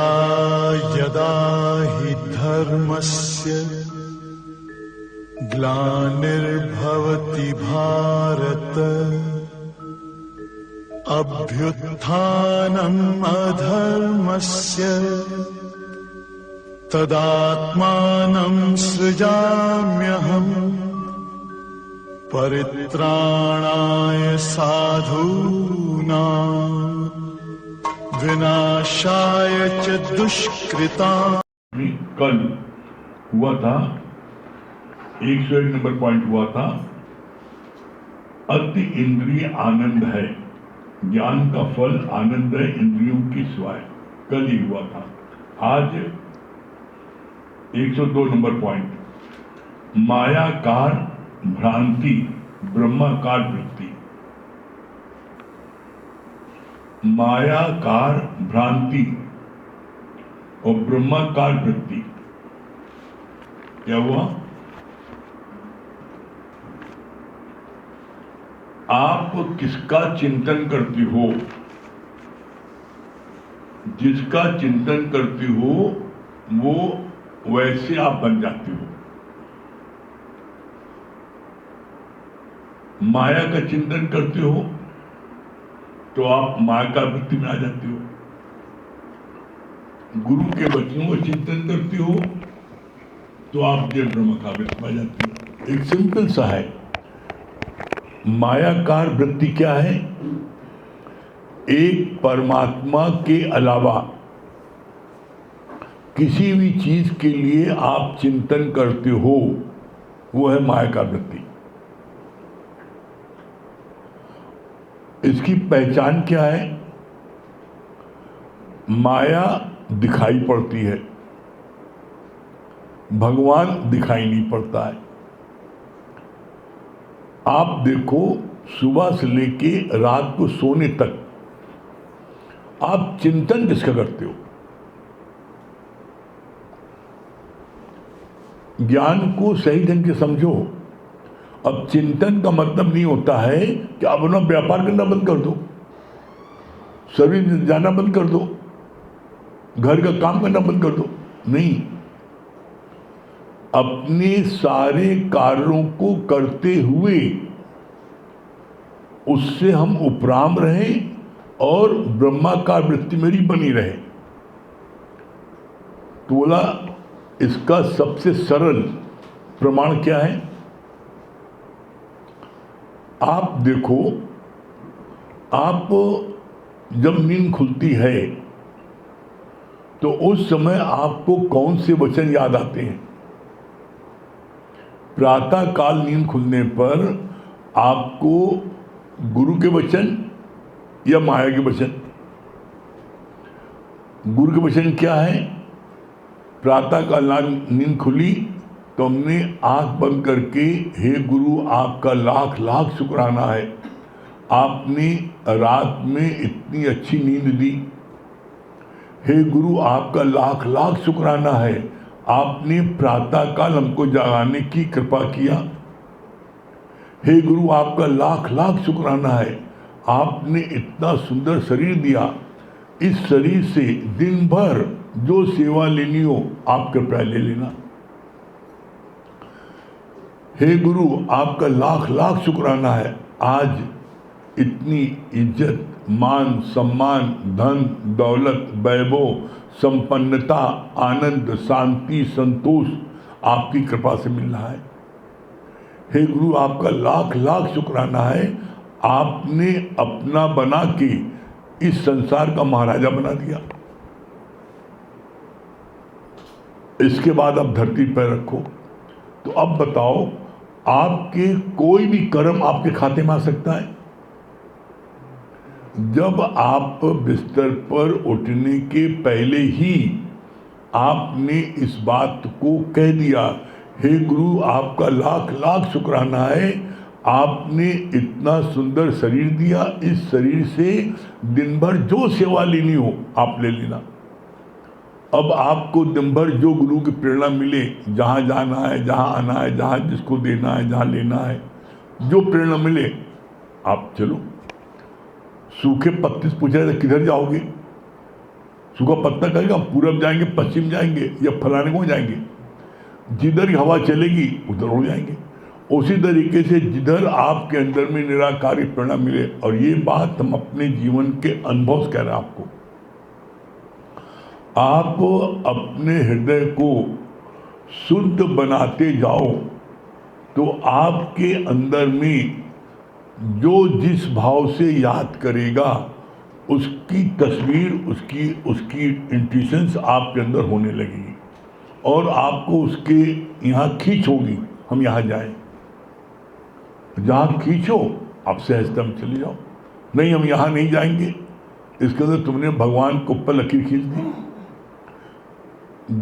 यदा यदा हि धर्मस्य ग्लानिर्भवति भारत अभ्युत्थानम् अधर्मस्य तदात्मानं सृजाम्यहम् परित्राणाय साधूनां विनाशाय च दुष्कृताम्। कल हुआ था 101 नंबर पॉइंट हुआ था, अति इंद्रिय आनंद है, ज्ञान का फल आनंद है इंद्रियों की सिवाय। कल ही हुआ था। आज 102 नंबर पॉइंट, मायाकार भ्रांति ब्रह्माकार वृत्ति। मायाकार भ्रांति और ब्रह्माकार वृत्ति क्या हुआ? आप किसका चिंतन करती हो, जिसका चिंतन करती हो वो वैसे आप बन जाती हो। माया का चिंतन करते हो तो आप माया का वृत्ति में आ जाते हो। गुरु के वचनों का चिंतन करते हो तो आप जय ब्रह्म का वृत्ति में आ जाते हो। एक सिंपल सा है। मायाकार वृत्ति क्या है? एक परमात्मा के अलावा किसी भी चीज के लिए आप चिंतन करते हो, वो है मायाकार वृत्ति। इसकी पहचान क्या है? माया दिखाई पड़ती है, भगवान दिखाई नहीं पड़ता है। आप देखो, सुबह से लेके रात को सोने तक आप चिंतन किसका करते हो? ज्ञान को सही ढंग से समझो। अब चिंतन का मतलब नहीं होता है कि आप अपना व्यापार करना बंद कर दो, सर्विस जाना बंद कर दो, घर का काम करना बंद कर दो। नहीं, अपने सारे कार्यों को करते हुए उससे हम उपराम रहें और ब्रह्माकार वृत्ति मेरी बनी रहे। तो बोला, इसका सबसे सरल प्रमाण क्या है? आप देखो, आप जब नींद खुलती है तो उस समय आपको कौन से वचन याद आते हैं? प्रातः काल नींद खुलने पर आपको गुरु के वचन या माया के वचन? गुरु के वचन क्या है? प्रातः काल नींद खुली तो हमने आंख बंद करके, हे गुरु आपका लाख लाख शुक्राना है, आपने रात में इतनी अच्छी नींद दी। हे गुरु आपका लाख लाख शुक्राना है, आपने प्रातः काल हमको जगाने की कृपा किया। हे गुरु आपका लाख लाख शुक्राना है, आपने इतना सुंदर शरीर दिया। इस शरीर से दिन भर जो सेवा लेनी हो आप कृपया ले लेना। हे गुरु आपका लाख लाख शुक्राना है, आज इतनी इज्जत, मान, सम्मान, धन, दौलत, वैभव, संपन्नता, आनंद, शांति, संतोष आपकी कृपा से मिल रहा है। हे गुरु आपका लाख लाख शुक्राना है, आपने अपना बना के इस संसार का महाराजा बना दिया। इसके बाद आप धरती पर रखो। तो अब बताओ, आपके कोई भी कर्म आपके खाते में आ सकता है? जब आप बिस्तर पर उठने के पहले ही आपने इस बात को कह दिया, हे गुरु आपका लाख लाख शुक्राना है, आपने इतना सुंदर शरीर दिया, इस शरीर से दिन भर जो सेवा लेनी हो आप ले लेना। अब आपको दिन भर जो गुरु की प्रेरणा मिले, जहाँ जाना है, जहाँ आना है, जहाँ जिसको देना है, जहाँ लेना है, जो प्रेरणा मिले आप चलो। सूखे पत्ते से पूछा जाए किधर जाओगे? सूखा पत्ता कहेगा पूरब जाएंगे, पश्चिम जाएंगे या फलाने को जाएंगे, जिधर हवा चलेगी उधर उड़ जाएंगे। उसी तरीके से जिधर आपके अंदर में निराकारी प्रेरणा मिले, और ये बात हम अपने जीवन के अनुभव से कह रहे हैं आपको, आप अपने हृदय को शुद्ध बनाते जाओ तो आपके अंदर में जो जिस भाव से याद करेगा उसकी तस्वीर, उसकी इंट्यूशंस आपके अंदर होने लगेगी और आपको उसके यहाँ खींच होगी, हम यहाँ जाएं। जहाँ खींचो आप सहजता में चले जाओ, नहीं हम यहाँ नहीं जाएंगे, इसके अंदर तुमने भगवान को ऊपर लकीर खींच दी।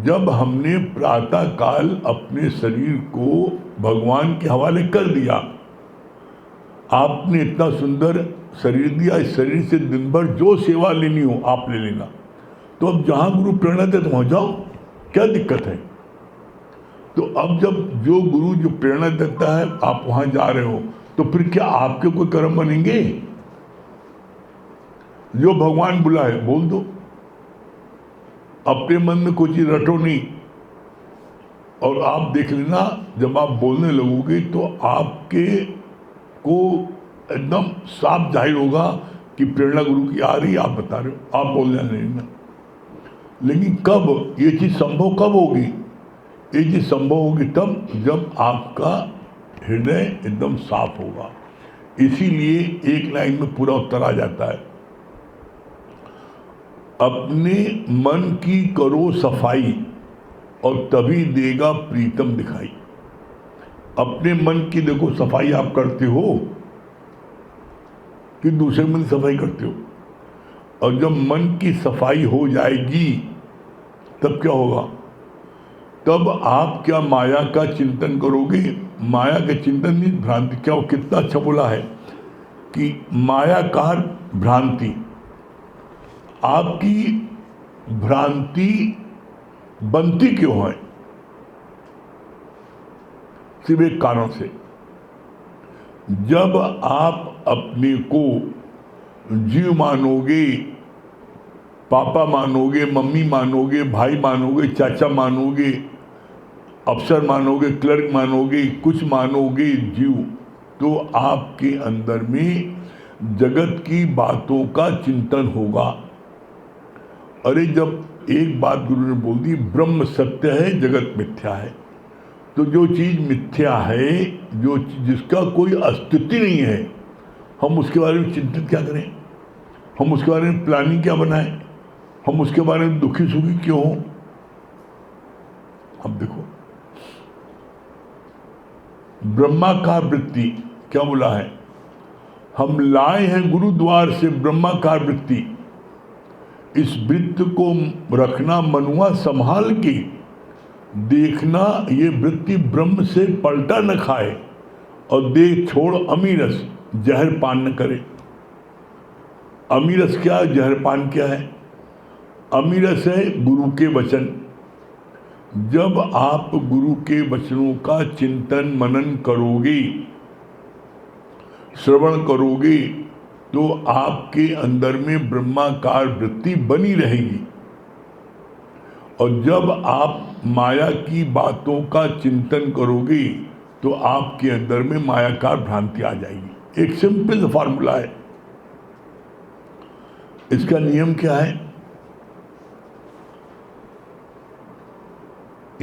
जब हमने प्रातः काल अपने शरीर को भगवान के हवाले कर दिया, आपने इतना सुंदर शरीर दिया, इस शरीर से दिन भर जो सेवा लेनी हो आप ले लेना, तो अब जहाँ गुरु प्रेरणा दे तो वहाँ जाओ, क्या दिक्कत है। तो अब जब जो गुरु जो प्रेरणा देता है आप वहाँ जा रहे हो, तो फिर क्या आपके कोई कर्म बनेंगे? जो भगवान बुलाए बोल दो, अपने मन में कोई चीज रटो नहीं। और आप देख लेना, जब आप बोलने लगोगे तो आपके को एकदम साफ जाहिर होगा कि प्रेरणा गुरु की आ रही है, आप बता रहे हो, आप बोलने नहीं ना। लेकिन कब ये चीज़ संभव कब होगी? ये चीज़ संभव होगी तब जब आपका हृदय एकदम साफ होगा। इसीलिए एक लाइन में पूरा उत्तर आ जाता है, अपने मन की करो सफाई और तभी देगा प्रीतम दिखाई। अपने मन की देखो सफाई आप करते हो कि दूसरे मन की सफाई करते हो? और जब मन की सफाई हो जाएगी तब क्या होगा? तब आप क्या माया का चिंतन करोगे? माया के चिंतन नहीं, भ्रांति। क्या वो कितना अच्छा बोला है कि मायाकार भ्रांति। आपकी भ्रांति बनती क्यों है? सिर्फ एक कारण से, जब आप अपने को जीव मानोगे, पापा मानोगे, मम्मी मानोगे, भाई मानोगे, चाचा मानोगे, अफसर मानोगे, क्लर्क मानोगे, कुछ मानोगे जीव, तो आपके अंदर में जगत की बातों का चिंतन होगा। अरे जब एक बात गुरु ने बोल दी, ब्रह्म सत्य है, जगत मिथ्या है, तो जो चीज़ मिथ्या है, जो जिसका कोई अस्तित्व नहीं है, हम उसके बारे में चिंतित क्या करें? हम उसके बारे में प्लानिंग क्या बनाएं? हम उसके बारे में दुखी सुखी क्यों हो? अब देखो, ब्रह्माकार वृत्ति क्या बोला है? हम लाए हैं गुरुद्वार से ब्रह्माकार वृत्ति। इस वृत्त को रखना मनुआ संभाल के, देखना ये वृत्ति ब्रह्म से पलटा न खाए, और देख छोड़ अमीरस, जहर पान न करे। अमीरस क्या, जहर पान क्या है? अमीरस है गुरु के वचन। जब आप गुरु के वचनों का चिंतन मनन करोगे, श्रवण करोगे, तो आपके अंदर में ब्रह्माकार वृत्ति बनी रहेगी। और जब आप माया की बातों का चिंतन करोगे तो आपके अंदर में मायाकार भ्रांति आ जाएगी। एक सिंपल फॉर्मूला है, इसका नियम क्या है?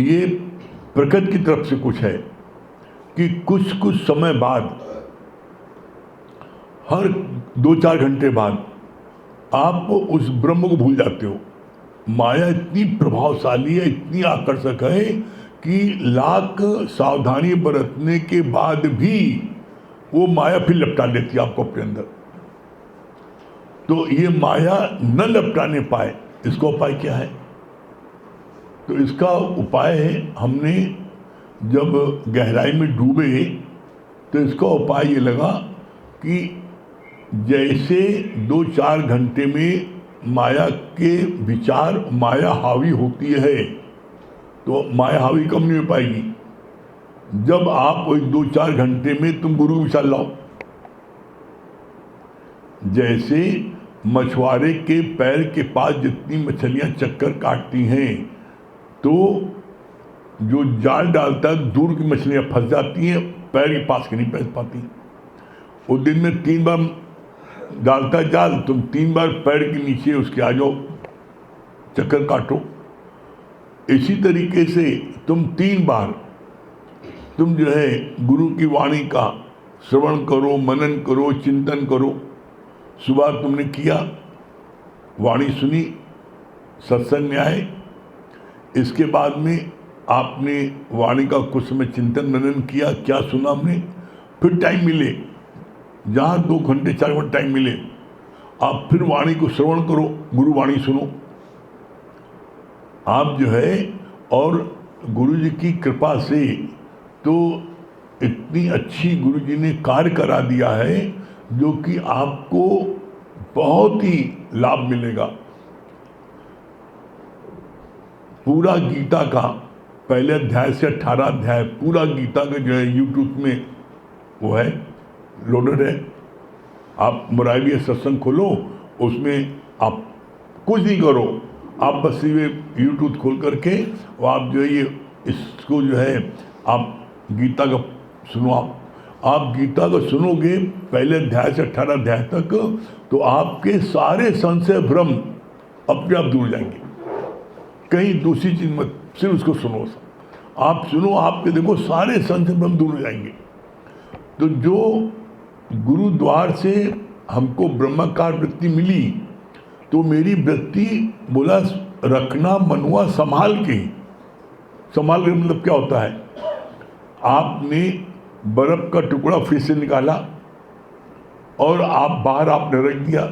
ये प्रकृति की तरफ से कुछ है कि कुछ कुछ समय बाद, हर 2-4 घंटे बाद आप उस ब्रह्म को भूल जाते हो। माया इतनी प्रभावशाली है, इतनी आकर्षक है कि लाख सावधानी बरतने के बाद भी वो माया फिर लपटा लेती है आपको अपने अंदर। तो ये माया न लपटाने पाए, इसका उपाय क्या है? तो इसका उपाय है, हमने जब गहराई में डूबे तो इसका उपाय ये लगा कि जैसे 2-4 घंटे में माया के विचार, माया हावी होती है, तो माया हावी कम नहीं हो पाएगी। जब आप वही 2-4 घंटे में तुम गुरु विचार लाओ, जैसे मछुआरे के पैर के पास जितनी मछलियां चक्कर काटती हैं, तो जो जाल डालता है दूर की मछलियां फंस जाती हैं, पैर के पास की नहीं फंस पाती। वो दिन में 3 बार डालता है जाल, तुम 3 बार पैर के नीचे उसके आ जाओ, चक्कर काटो। इसी तरीके से तुम 3 बार तुम जो है गुरु की वाणी का श्रवण करो, मनन करो, चिंतन करो। सुबह तुमने किया, वाणी सुनी, सत्संग में आए, इसके बाद में आपने वाणी का कुछ समय चिंतन मनन किया, क्या सुना हमने, फिर टाइम मिले, जहाँ 2 घंटे 4 घंटे टाइम मिले, आप फिर वाणी को श्रवण करो, गुरु वाणी सुनो। आप जो है, और गुरु जी की कृपा से तो इतनी अच्छी गुरु जी ने कार्य करा दिया है जो कि आपको बहुत ही लाभ मिलेगा। पूरा गीता का पहले अध्याय से 18 अध्याय पूरा गीता का जो है यूट्यूब में वो है, लोडेड है। आप मुरारी सत्संग खोलो, उसमें आप कुछ नहीं करो, आप बस ये यूट्यूब खोल करके वो आप जो है ये इसको जो है आप गीता का सुनो। आप गीता को सुनोगे पहले अध्याय से 18 अध्याय तक, तो आपके सारे संशय भ्रम अपने आप दूर जाएंगे। कहीं दूसरी चीज मत, सिर्फ उसको सुनो। आप सुनो, आपके देखो सारे संशय भ्रम दूर हो जाएंगे। तो जो गुरु द्वार से हमको ब्रह्माकार वृत्ति मिली, तो मेरी वृत्ति बोला रखना मनुआ संभाल के। संभाल के मतलब क्या होता है, आपने बर्फ का टुकड़ा फ्रिज से निकाला और आप बाहर आपने रख दिया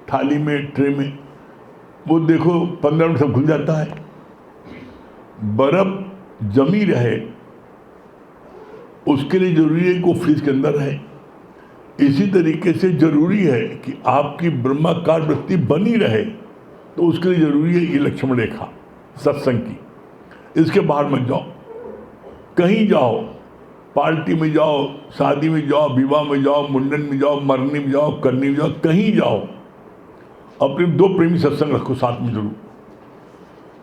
थाली में, ट्रे में, वो देखो 15 मिनट सब घुल जाता है। बर्फ जमी रहे उसके लिए जरूरी है कि वो फ्रिज के अंदर रहे। इसी तरीके से जरूरी है कि आपकी ब्रह्माकार वृत्ति बनी रहे, तो उसके लिए जरूरी है ये लक्ष्मण रेखा सत्संग की। इसके बाहर मत जाओ, कहीं जाओ, पार्टी में जाओ, शादी में जाओ, विवाह में जाओ, मुंडन में जाओ, मरने में जाओ, करने में जाओ, कहीं जाओ, अपने 2 प्रेमी सत्संग रखो साथ में जरूर।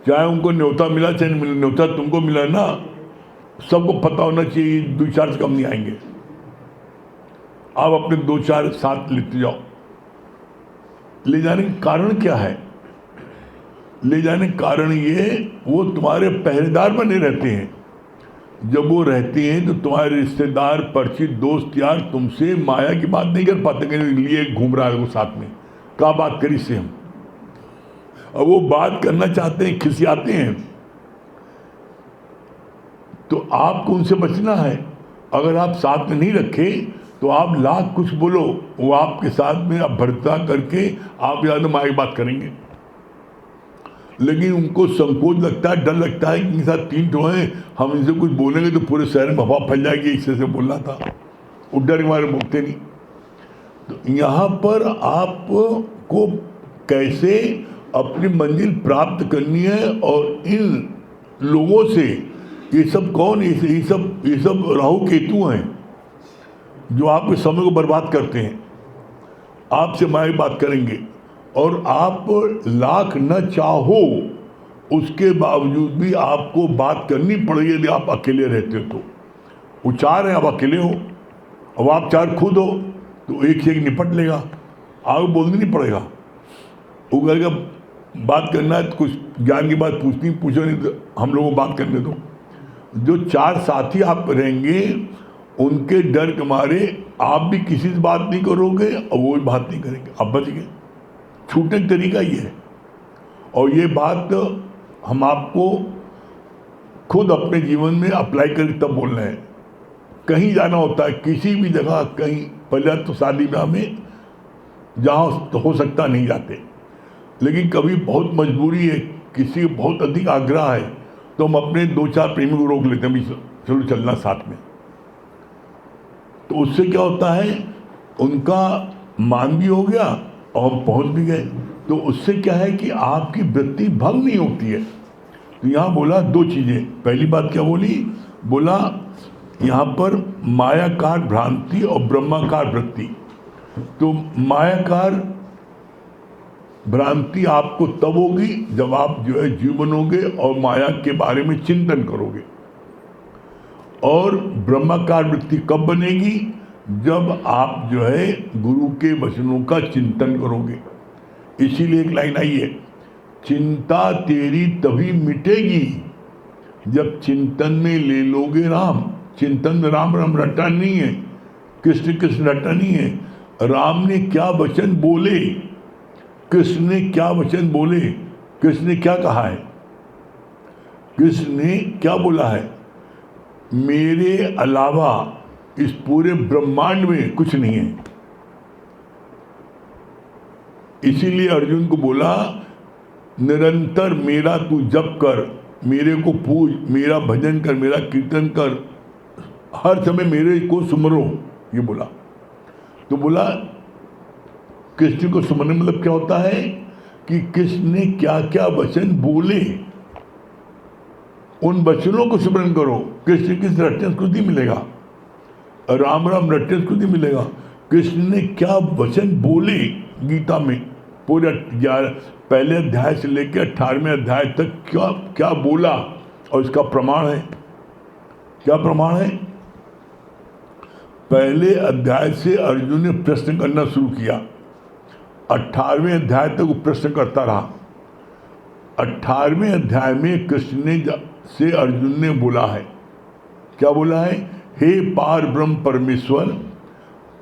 चाहे उनको न्योता मिला चाहे नहीं मिला, न्योता तुमको मिला ना, सबको पता होना चाहिए 2-4 से कम नहीं आएंगे। आप अपने 2-4 साथ लेते जाओ। ले जाने का कारण क्या है? ले जाने का कारण ये, वो तुम्हारे पहरेदार बने रहते हैं। जब वो रहते हैं तो तुम्हारे रिश्तेदार, परिचित, दोस्त यार तुमसे माया की बात नहीं कर पाते, लिए घूम रहा है वो साथ में, क्या बात करी से हम। अब वो बात करना चाहते हैं, खिसियाते हैं, तो आपको उनसे बचना है। अगर आप साथ में नहीं रखे तो आप लाख कुछ बोलो, वो आपके साथ में अभ्यर्थता करके आप याद माया की बात करेंगे। लेकिन उनको संकोच लगता है, डर लगता है कि इनके साथ 3 ठो हैं, हम इनसे कुछ बोलेंगे तो पूरे शहर में हवा फैल जाएगी, इससे से बोलना था, वो डर के मारे बोलते नहीं। तो यहाँ पर आपको कैसे अपनी मंजिल प्राप्त करनी है, और इन लोगों से, ये सब कौन, ये सब राहु केतु हैं जो आपके समय को बर्बाद करते हैं। आपसे माया बात करेंगे और आप लाख न चाहो उसके बावजूद भी आपको बात करनी पड़ेगी। यदि आप अकेले रहते हो तो वो 4 हैं, आप अकेले हो, अब आप 4 खुद हो तो एक से एक निपट लेगा, आपको बोलना नहीं पड़ेगा। वो कहेगा बात करना है तो कुछ ज्ञान की बात पूछो नहीं तो हम लोगों को बात करने दो। जो 4 साथी आप रहेंगे उनके डर के मारे आप भी किसी से बात नहीं करोगे और वो भी बात नहीं करेंगे, आप बच गए। छूटने का तरीका ये है, और ये बात हम आपको खुद अपने जीवन में अप्लाई करके तब बोलना है। कहीं जाना होता है, किसी भी जगह, कहीं पहले तो शादी ब्याह में जहाँ तो हो सकता नहीं जाते, लेकिन कभी बहुत मजबूरी है, किसी को बहुत अधिक आग्रह है, तो हम अपने 2-4 प्रेमी को रोक लेते हैं, भी चलो चलना साथ में। तो उससे क्या होता है, उनका मान भी हो गया और हम पहुँच भी गए। तो उससे क्या है कि आपकी वृत्ति भंग नहीं होती है। तो यहाँ बोला 2 चीज़ें। पहली बात क्या बोली, बोला यहाँ पर मायाकार भ्रांति और ब्रह्माकार वृत्ति। तो मायाकार भ्रांति आपको तब होगी जब आप जो है जीव बनोगे और माया के बारे में चिंतन करोगे। और ब्रह्माकार वृत्ति कब बनेगी? जब आप जो है गुरु के वचनों का चिंतन करोगे। इसीलिए एक लाइन आई है, चिंता तेरी तभी मिटेगी जब चिंतन में ले लोगे राम। चिंतन में राम राम रटा नहीं है, कृष्ण कृष्ण रटा नहीं है। राम ने क्या वचन बोले, कृष्ण ने क्या वचन बोले, कृष्ण ने क्या कहा है? कृष्ण ने क्या बोला है? मेरे अलावा इस पूरे ब्रह्मांड में कुछ नहीं है। इसीलिए अर्जुन को बोला, निरंतर मेरा तू जप कर, मेरे को पूज, मेरा भजन कर, मेरा कीर्तन कर, हर समय मेरे को सुमरो, ये बोला। तो बोला कृष्ण को सुमरने मतलब क्या होता है कि कृष्ण ने क्या क्या वचन बोले, उन वचनों को स्मरण करो। कृष्ण किस रटने को नहीं मिलेगा, राम राम रटने को नहीं मिलेगा। कृष्ण ने क्या वचन बोले गीता में, पूरे पहले अध्याय से लेकर 18वें अध्याय तक क्या क्या बोला, और इसका प्रमाण है। क्या प्रमाण है? पहले अध्याय से अर्जुन ने प्रश्न करना शुरू किया, 18वें अध्याय तक वो प्रश्न करता रहा। 18वें अध्याय में कृष्ण ने से अर्जुन ने बोला है, क्या बोला है? हे पार ब्रह्म परमेश्वर,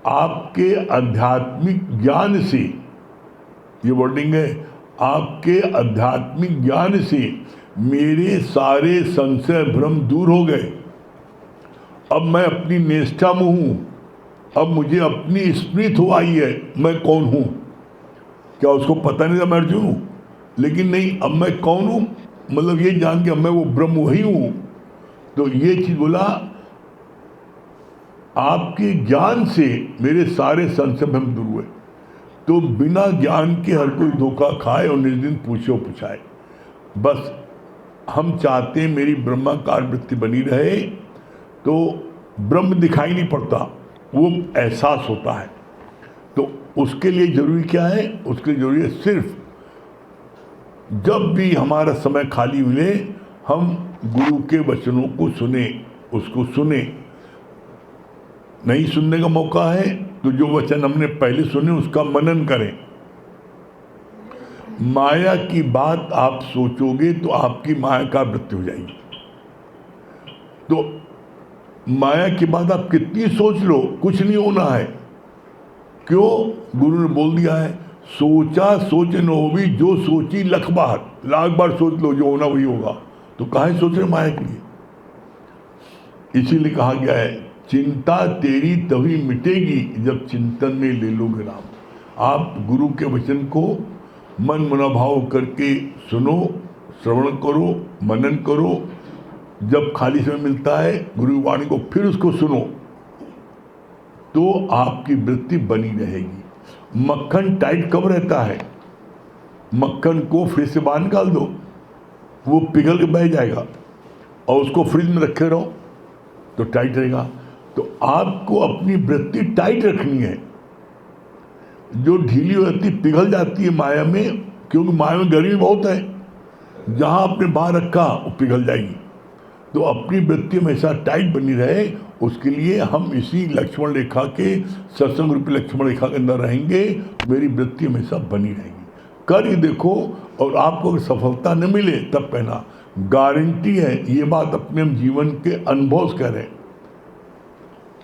आपके आध्यात्मिक ज्ञान से, ये वर्डिंग है, आपके आध्यात्मिक ज्ञान से मेरे सारे संशय भ्रम दूर हो गए। अब मैं अपनी निष्ठा में हूँ, अब मुझे अपनी स्मृति हो आई है मैं कौन हूँ। क्या उसको पता नहीं था मैं अर्जुन हूँ? लेकिन नहीं, अब मैं कौन हूँ मतलब ये जान के अब मैं वो ब्रह्म वही हूँ। तो ये चीज़ बोला, आपके ज्ञान से मेरे सारे संशय भ्रम दूर हुए। तो बिना ज्ञान के हर कोई धोखा खाए और निर्दिन पूछो पूछाए। बस हम चाहते हैं मेरी ब्रह्माकार वृत्ति बनी रहे, तो ब्रह्म दिखाई नहीं पड़ता, वो एहसास होता है। तो उसके लिए जरूरी क्या है? उसके लिए जरूरी है सिर्फ जब भी हमारा समय खाली मिले हम गुरु के वचनों को सुने, उसको सुने। नहीं सुनने का मौका है तो जो वचन हमने पहले सुने उसका मनन करें। माया की बात आप सोचोगे तो आपकी माया का वृत्ति हो जाएगी। तो माया की बात आप कितनी सोच लो, कुछ नहीं होना है। क्यों? गुरु ने बोल दिया है, सोचा सोच न होगी जो सोची लख बार, लाख बार सोच लो, जो होना वही होगा। तो काहे सोच रहे माया के लिए? इसीलिए कहा गया है, चिंता तेरी तभी मिटेगी जब चिंतन में ले लोगे राम। आप गुरु के वचन को मन मनोभाव करके सुनो, श्रवण करो, मनन करो। जब खाली समय मिलता है गुरु वाणी को फिर उसको सुनो, तो आपकी वृत्ति बनी रहेगी। मक्खन टाइट कब रहता है? मक्खन को फ्रिज से बाहर निकाल दो, वो पिघल के बह जाएगा, और उसको फ्रिज में रखे रहो तो टाइट रहेगा। तो आपको अपनी वृत्ति टाइट रखनी है। जो ढीली होती पिघल जाती है माया में, क्योंकि माया में गर्मी बहुत है, जहां आपने बाहर रखा वो पिघल जाएगी। तो अपनी वृत्ति हमेशा टाइट बनी रहे, उसके लिए हम इसी लक्ष्मण रेखा के, सत्संग रूपी लक्ष्मण रेखा के अंदर रहेंगे। मेरी वृत्ति हमेशा बनी रहेगी। कर ये देखो, और आपको अगर सफलता न मिले तब कहना, गारंटी है, ये बात अपने हम जीवन के अनुभव से कह रहे हैं।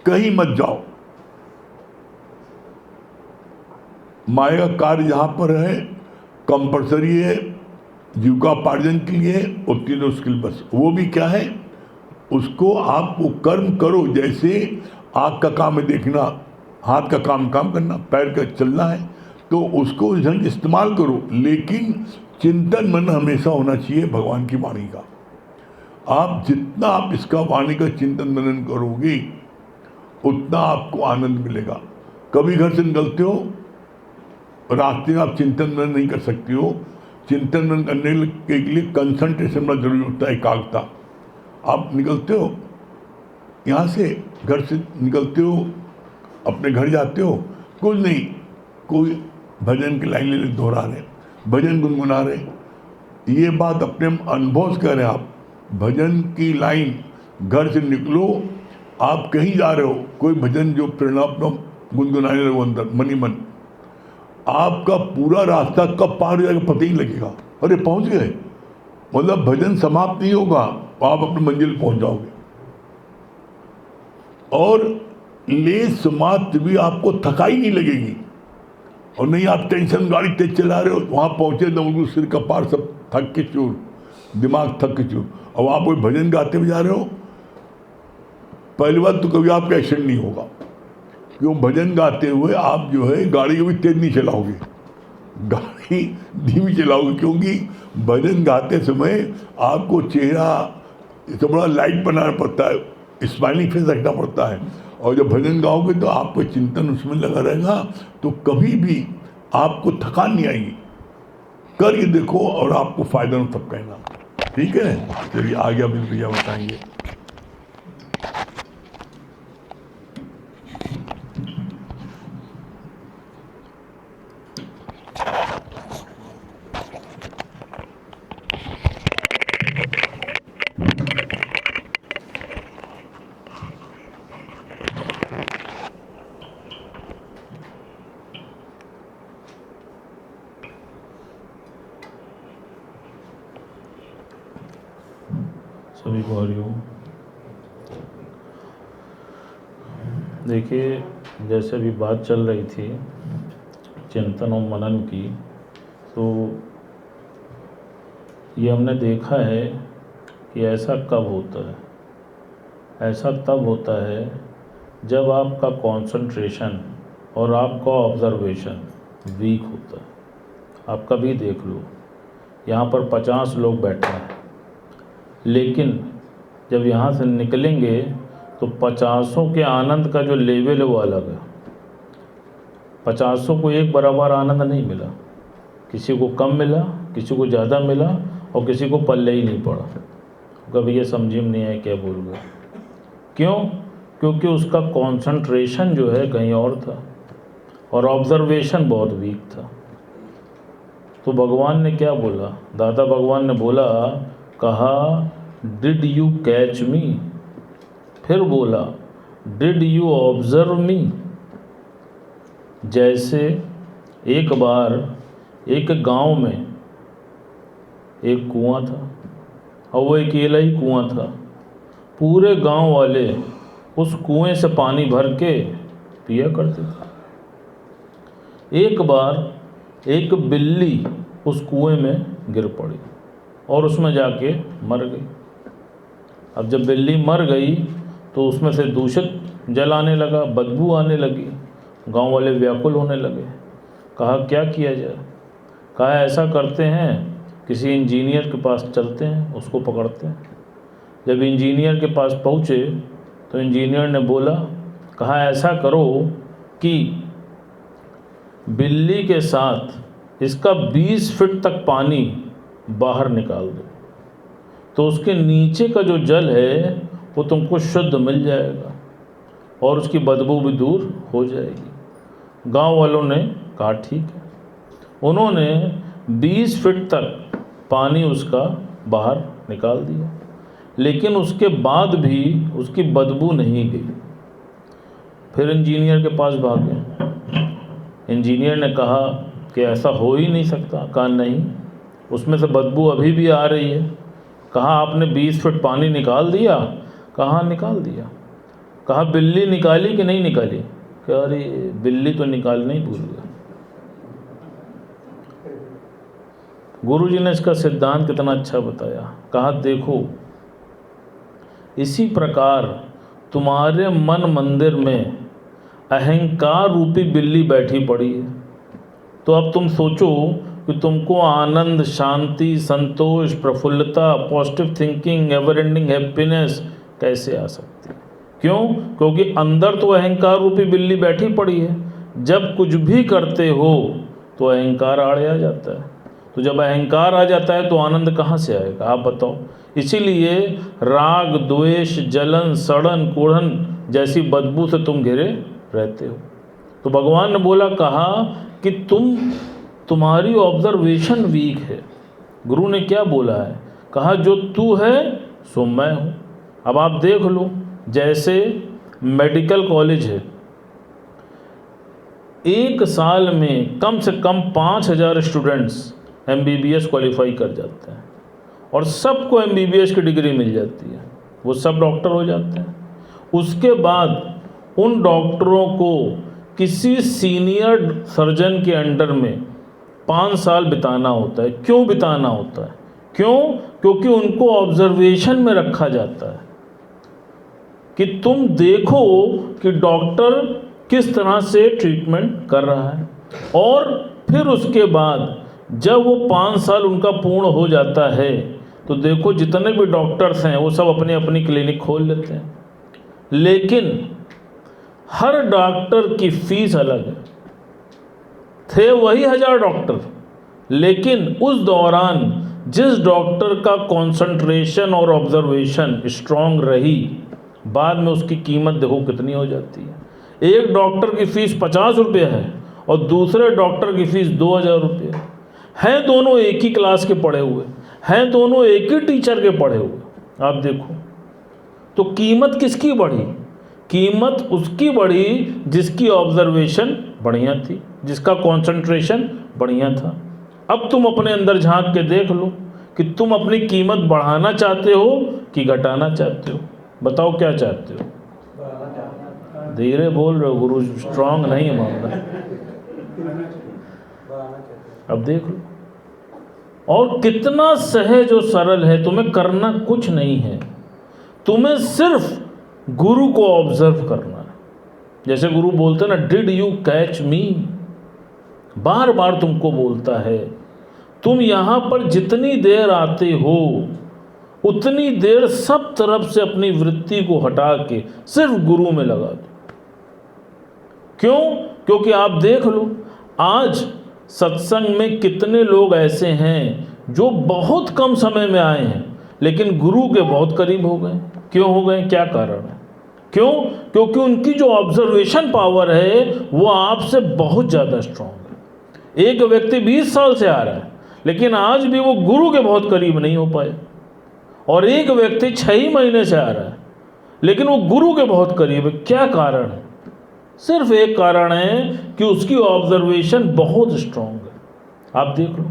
कहीं मत जाओ, माया का कार्य जहां पर है कंपल्सरी है, जीविकोपार्जन के लिए, उतनी तो उसके लिए बस। वो भी क्या है, उसको आप वो कर्म करो। जैसे आँख का काम है देखना, हाथ का काम करना, पैर का चलना है, तो उसको ढंग इस्तेमाल करो। लेकिन चिंतन मन हमेशा होना चाहिए भगवान की वाणी का। आप जितना आप इसका वाणी का चिंतन मनन करोगे उतना आपको आनंद मिलेगा। कभी घर से निकलते हो, रास्ते में आप चिंतन मनन नहीं कर सकते हो। चिंतन मनन करने के लिए कंसंट्रेशन बहुत जरूरी होता है, एकाग्रता। आप निकलते हो यहाँ से, घर से निकलते हो, अपने घर जाते हो, कुछ नहीं, कोई भजन की लाइन ले दोहरा रहे, भजन गुनगुना रहे। ये बात अपने अनुभव से कह रहे हैं आप। भजन की लाइन, घर से निकलो, आप कहीं जा रहे हो, कोई भजन जो प्रेरणात्मक गुनगुनाने लगो अंदर मनी मन, आपका पूरा रास्ता कब पार हो जाएगा पता ही नहीं लगेगा। अरे पहुंच गए, मतलब भजन समाप्त नहीं होगा, आप अपनी मंजिल पहुंच जाओगे। और लेस मात्र भी आपको थकाई नहीं लगेगी, और नहीं आप टेंशन गाड़ी तेज चला रहे हो, वहाँ पहुँचे तो सिर का पार सब थक के चूर, दिमाग थक के चूर। और आप कोई भजन गाते हुए जा रहे हो, पहली बात तो कभी आपका एक्सीडेंट नहीं होगा, क्यों भजन गाते हुए आप जो है गाड़ी कभी तेज नहीं चलाओगे, गाड़ी धीमी चलाओगे, क्योंकि भजन गाते समय आपको चेहरा तो बड़ा लाइट बनाना पड़ता है, स्माइलिंग फेस रखना पड़ता है। और जब भजन गाओगे तो आपको चिंतन उसमें लगा रहेगा, तो कभी भी आपको थकान नहीं आएगी। करके देखो और आपको फायदा न तब कहना। ठीक है, चलिए आगे अभी भैया बताएंगे। सभी को हरिओम। देखिए, जैसे अभी बात चल रही थी चिंतन और मनन की, तो ये हमने देखा है कि ऐसा कब होता है, ऐसा तब होता है जब आपका कंसंट्रेशन और आपका ऑब्जर्वेशन वीक होता है। आप कभी देख लो, यहाँ पर 50 लोग बैठे हैं, लेकिन जब यहाँ से निकलेंगे तो 50 के आनंद का जो लेवल है वो अलग है। 50 को एक बराबर आनंद नहीं मिला, किसी को कम मिला, किसी को ज़्यादा मिला, और किसी को पल्ले ही नहीं पड़ा। कभी ये समझ में नहीं आया क्या बोल गया। क्यों? क्योंकि उसका कंसंट्रेशन जो है कहीं और था और ऑब्जर्वेशन बहुत वीक था। तो भगवान ने क्या बोला, दादा भगवान ने बोला, कहा डिड यू कैच मी, फिर बोला डिड यू ऑब्जर्व मी। जैसे एक बार एक गांव में एक कुआं था, और वो अकेला ही कुआं था। पूरे गांव वाले उस कुएं से पानी भर के पिया करते थे। एक बार एक बिल्ली उस कुएं में गिर पड़ी और उसमें जाके मर गई। अब जब बिल्ली मर गई तो उसमें से दूषित जल आने लगा, बदबू आने लगी। गांव वाले व्याकुल होने लगे। कहा क्या किया जाए? कहा ऐसा करते हैं, किसी इंजीनियर के पास चलते हैं, उसको पकड़ते हैं। जब इंजीनियर के पास पहुँचे तो इंजीनियर ने बोला, कहा ऐसा करो कि बिल्ली के साथ इसका 20 फीट तक पानी बाहर निकाल दो, तो उसके नीचे का जो जल है वो तुमको शुद्ध मिल जाएगा और उसकी बदबू भी दूर हो जाएगी। गांव वालों ने कहा ठीक है। उन्होंने 20 फीट तक पानी उसका बाहर निकाल दिया, लेकिन उसके बाद भी उसकी बदबू नहीं गई। फिर इंजीनियर के पास भागे। इंजीनियर ने कहा कि ऐसा हो ही नहीं सकता। कहा नहीं, उसमें से बदबू अभी भी आ रही है। कहा आपने 20 फीट पानी निकाल दिया? कहा निकाल दिया। कहा बिल्ली निकाली कि नहीं निकाली? कहा अरे बिल्ली तो निकालना ही भूल गया। गुरुजी ने इसका सिद्धांत कितना अच्छा बताया। कहा देखो, इसी प्रकार तुम्हारे मन मंदिर में अहंकार रूपी बिल्ली बैठी पड़ी है। तो अब तुम सोचो कि तुमको आनंद, शांति, संतोष, प्रफुल्लता, positive thinking, ever ending happiness कैसे आ सकती है? क्यों? क्योंकि अंदर तो अहंकार रूपी बिल्ली बैठी पड़ी है। जब कुछ भी करते हो तो अहंकार आड़े आ जाता है। तो जब अहंकार आ जाता है तो आनंद कहाँ से आएगा? आप बताओ। इसीलिए राग, द्वेष, जलन, सड़न, कूढ़न जैसी बदबू से तुम घिरे रहते हो। तो भगवान ने बोला, कहा कि तुम तुम्हारी ऑब्जर्वेशन वीक है। गुरु ने क्या बोला है? कहा जो तू है सो मैं हूँ। अब आप देख लो, जैसे मेडिकल कॉलेज है, एक साल में कम से कम 5000 स्टूडेंट्स MBBS क्वालिफाई कर जाते हैं और सबको MBBS की डिग्री मिल जाती है, वो सब डॉक्टर हो जाते हैं। उसके बाद उन डॉक्टरों को किसी सीनियर सर्जन के अंडर में 5 साल बिताना होता है। क्यों बिताना होता है? क्यों? क्योंकि उनको ऑब्जर्वेशन में रखा जाता है कि तुम देखो कि डॉक्टर किस तरह से ट्रीटमेंट कर रहा है। और फिर उसके बाद जब वो 5 साल उनका पूर्ण हो जाता है तो देखो जितने भी डॉक्टर्स हैं वो सब अपनी अपनी क्लिनिक खोल लेते हैं, लेकिन हर डॉक्टर की फीस अलग है। थे वही 1000 डॉक्टर, लेकिन उस दौरान जिस डॉक्टर का कंसंट्रेशन और ऑब्जर्वेशन स्ट्रांग रही, बाद में उसकी कीमत देखो कितनी हो जाती है। एक डॉक्टर की फ़ीस 50 रुपये है और दूसरे डॉक्टर की फ़ीस 2000 रुपये है। हैं दोनों एक ही क्लास के पढ़े हुए, हैं दोनों एक ही टीचर के पढ़े हुए। आप देखो तो कीमत किसकी बढ़ी? कीमत उसकी बढ़ी जिसकी ऑब्जर्वेशन बढ़िया थी, जिसका कंसंट्रेशन बढ़िया था। अब तुम अपने अंदर झांक के देख लो कि तुम अपनी कीमत बढ़ाना चाहते हो कि घटाना चाहते हो। बताओ क्या चाहते हो? धीरे बोल रहे हो गुरु, स्ट्रांग नहीं है मामला। अब देख लो, और कितना सहज और सरल है। तुम्हें करना कुछ नहीं है, तुम्हें सिर्फ गुरु को ऑब्जर्व करना है। जैसे गुरु बोलते ना, डिड यू कैच मी, बार बार तुमको बोलता है। तुम यहाँ पर जितनी देर आते हो उतनी देर सब तरफ से अपनी वृत्ति को हटा के सिर्फ गुरु में लगा दो। क्यों? क्योंकि आप देख लो आज सत्संग में कितने लोग ऐसे हैं जो बहुत कम समय में आए हैं लेकिन गुरु के बहुत करीब हो गए। क्यों हो गए? क्या कारण है? क्यों? क्योंकि उनकी जो ऑब्जर्वेशन पावर है वो आपसे बहुत ज़्यादा स्ट्रांग है। एक व्यक्ति 20 साल से आ रहा है लेकिन आज भी वो गुरु के बहुत करीब नहीं हो पाए, और एक व्यक्ति 6 ही महीने से आ रहा है लेकिन वो गुरु के बहुत करीब है। क्या कारण है? सिर्फ एक कारण है कि उसकी ऑब्जर्वेशन बहुत स्ट्रांग है। आप देख लो,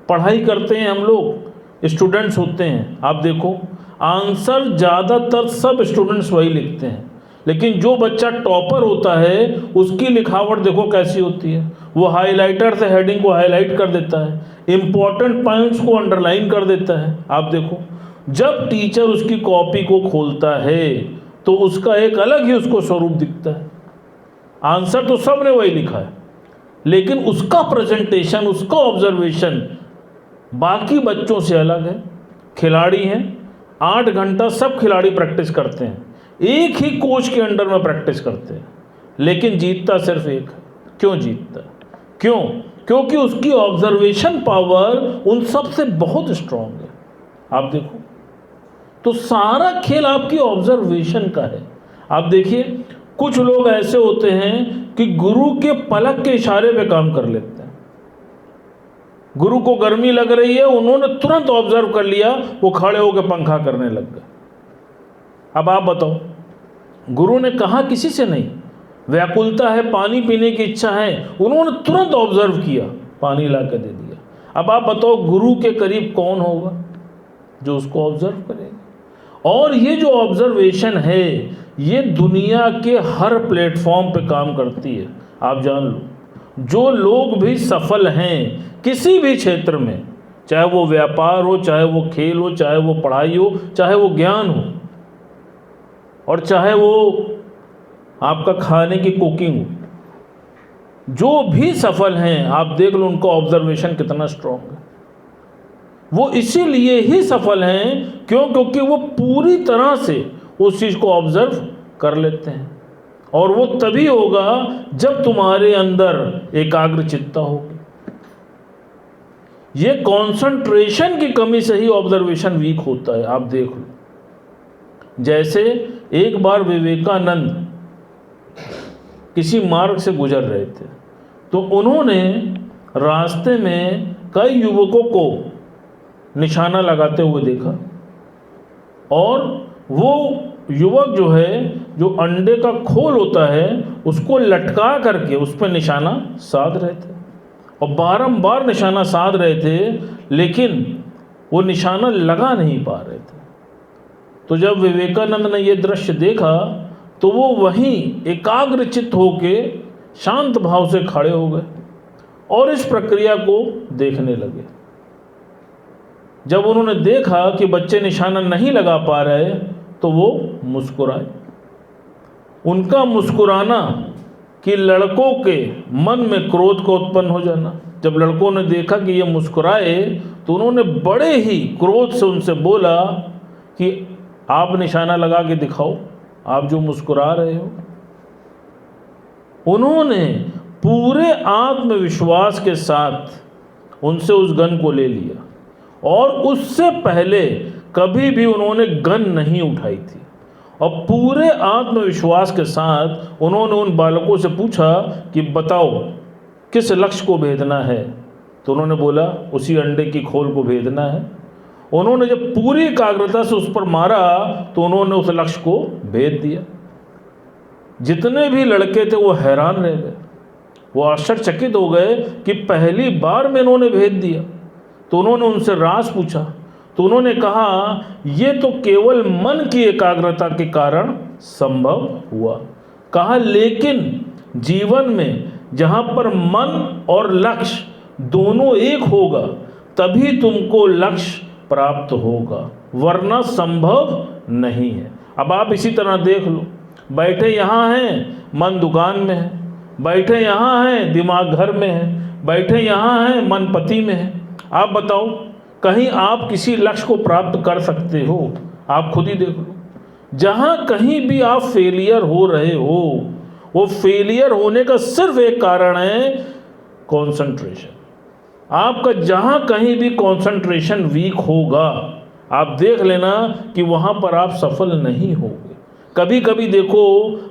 पढ़ाई करते हैं हम लोग, स्टूडेंट्स होते हैं, आप देखो आंसर ज़्यादातर सब स्टूडेंट्स वही लिखते हैं, लेकिन जो बच्चा टॉपर होता है उसकी लिखावट देखो कैसी होती है। वो हाइलाइटर से हेडिंग को हाईलाइट कर देता है, इंपॉर्टेंट पॉइंट्स को अंडरलाइन कर देता है। आप देखो जब टीचर उसकी कॉपी को खोलता है तो उसका एक अलग ही उसको स्वरूप दिखता है। आंसर तो सब ने वही लिखा है लेकिन उसका प्रेजेंटेशन, उसका ऑब्जर्वेशन बाकी बच्चों से अलग है। खिलाड़ी हैं, 8 घंटा सब खिलाड़ी प्रैक्टिस करते हैं, एक ही कोच के अंडर में प्रैक्टिस करते हैं, लेकिन जीतता सिर्फ एक। क्यों जीतता? क्यों? क्योंकि उसकी ऑब्जर्वेशन पावर उन सब से बहुत स्ट्रांग है। आप देखो तो सारा खेल आपकी ऑब्जर्वेशन का है। आप देखिए कुछ लोग ऐसे होते हैं कि गुरु के पलक के इशारे पे काम कर लेते हैं। गुरु को गर्मी लग रही है, उन्होंने तुरंत ऑब्जर्व कर लिया, वो खड़े होकर पंखा करने लग गए। अब आप बताओ, गुरु ने कहा किसी से नहीं, व्याकुलता है, पानी पीने की इच्छा है, उन्होंने तुरंत ऑब्जर्व किया, पानी ला के दे दिया। अब आप बताओ गुरु के करीब कौन होगा? जो उसको ऑब्जर्व करेगा। और ये जो ऑब्जर्वेशन है ये दुनिया के हर प्लेटफॉर्म पे काम करती है। आप जान लो, जो लोग भी सफल हैं किसी भी क्षेत्र में, चाहे वो व्यापार हो, चाहे वो खेल हो, चाहे वो पढ़ाई हो, चाहे वो ज्ञान हो, और चाहे वो आपका खाने की कुकिंग हो, जो भी सफल हैं आप देख लो उनका ऑब्जर्वेशन कितना स्ट्रांग है। वो इसीलिए ही सफल हैं क्यों? क्योंकि वो पूरी तरह से उस चीज़ को ऑब्जर्व कर लेते हैं। और वो तभी होगा जब तुम्हारे अंदर एकाग्रचित्ता होगी। ये कंसंट्रेशन की कमी से ही ऑब्जर्वेशन वीक होता है। आप देख लो, जैसे एक बार विवेकानंद किसी मार्ग से गुजर रहे थे तो उन्होंने रास्ते में कई युवकों को निशाना लगाते हुए देखा और वो युवक जो है, जो अंडे का खोल होता है उसको लटका करके उस पर निशाना साध रहे थे और बारंबार निशाना साध रहे थे, लेकिन वो निशाना लगा नहीं पा रहे थे। तो जब विवेकानंद ने ये दृश्य देखा तो वो वहीं एकाग्रचित्त होके शांत भाव से खड़े हो गए और इस प्रक्रिया को देखने लगे। जब उन्होंने देखा कि बच्चे निशाना नहीं लगा पा रहे तो वो मुस्कुराए। उनका मुस्कुराना कि लड़कों के मन में क्रोध को उत्पन्न हो जाना। जब लड़कों ने देखा कि ये मुस्कुराए तो उन्होंने बड़े ही क्रोध से उनसे बोला कि आप निशाना लगा के दिखाओ, आप जो मुस्कुरा रहे हो। उन्होंने पूरे आत्मविश्वास के साथ उनसे उस गन को ले लिया और उससे पहले कभी भी उन्होंने गन नहीं उठाई थी और पूरे आत्मविश्वास के साथ उन्होंने उन बालकों से पूछा कि बताओ किस लक्ष्य को भेदना है। तो उन्होंने बोला उसी अंडे की खोल को भेदना है। उन्होंने जब पूरी एकाग्रता से उस पर मारा तो उन्होंने उस लक्ष्य को भेद दिया। जितने भी लड़के थे वो हैरान रह गए, वो आश्चर्यचकित हो गए कि पहली बार में इन्होंने भेद दिया। तो उन्होंने उनसे राज पूछा तो उन्होंने कहा ये तो केवल मन की एकाग्रता के कारण संभव हुआ। कहा लेकिन जीवन में जहाँ पर मन और लक्ष्य दोनों एक होगा तभी तुमको लक्ष्य प्राप्त होगा, वरना संभव नहीं है। अब आप इसी तरह देख लो, बैठे यहाँ हैं मन दुकान में है, बैठे यहाँ हैं दिमाग घर में है, बैठे यहाँ हैं मन पति में है। आप बताओ कहीं आप किसी लक्ष्य को प्राप्त कर सकते हो? आप खुद ही देख लो। जहाँ कहीं भी आप फेलियर हो रहे हो वो फेलियर होने का सिर्फ एक कारण है कंसंट्रेशन। आपका जहाँ कहीं भी कंसंट्रेशन वीक होगा आप देख लेना कि वहाँ पर आप सफल नहीं होगे। कभी कभी देखो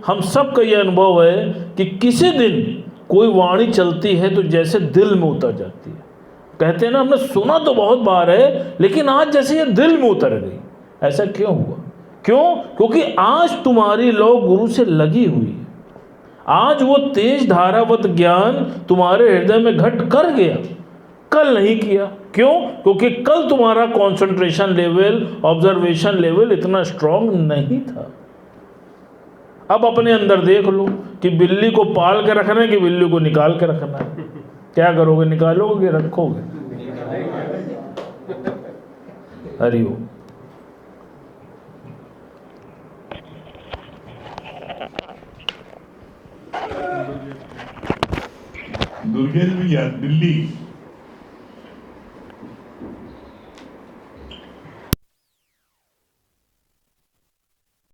हम सबका ये अनुभव है कि किसी दिन कोई वाणी चलती है तो जैसे दिल में उतर जाती है। कहते हैं ना हमने सुना तो बहुत बार है लेकिन आज जैसे ये दिल में उतर गई। ऐसा क्यों हुआ? क्यों? क्योंकि आज तुम्हारी लौ गुरु से लगी हुई है। आज वो तेज धारावत ज्ञान तुम्हारे हृदय में घट कर गया, कल नहीं किया। क्यों? क्योंकि कल तुम्हारा कंसंट्रेशन लेवल, ऑब्जर्वेशन लेवल इतना स्ट्रांग नहीं था। अब अपने अंदर देख लो कि बिल्ली को पाल के रखना है कि बिल्ली को निकाल के रखना है। क्या करोगे? निकालोगे कि रखोगे? हरिओम। दुर्गेश भैया दिल्ली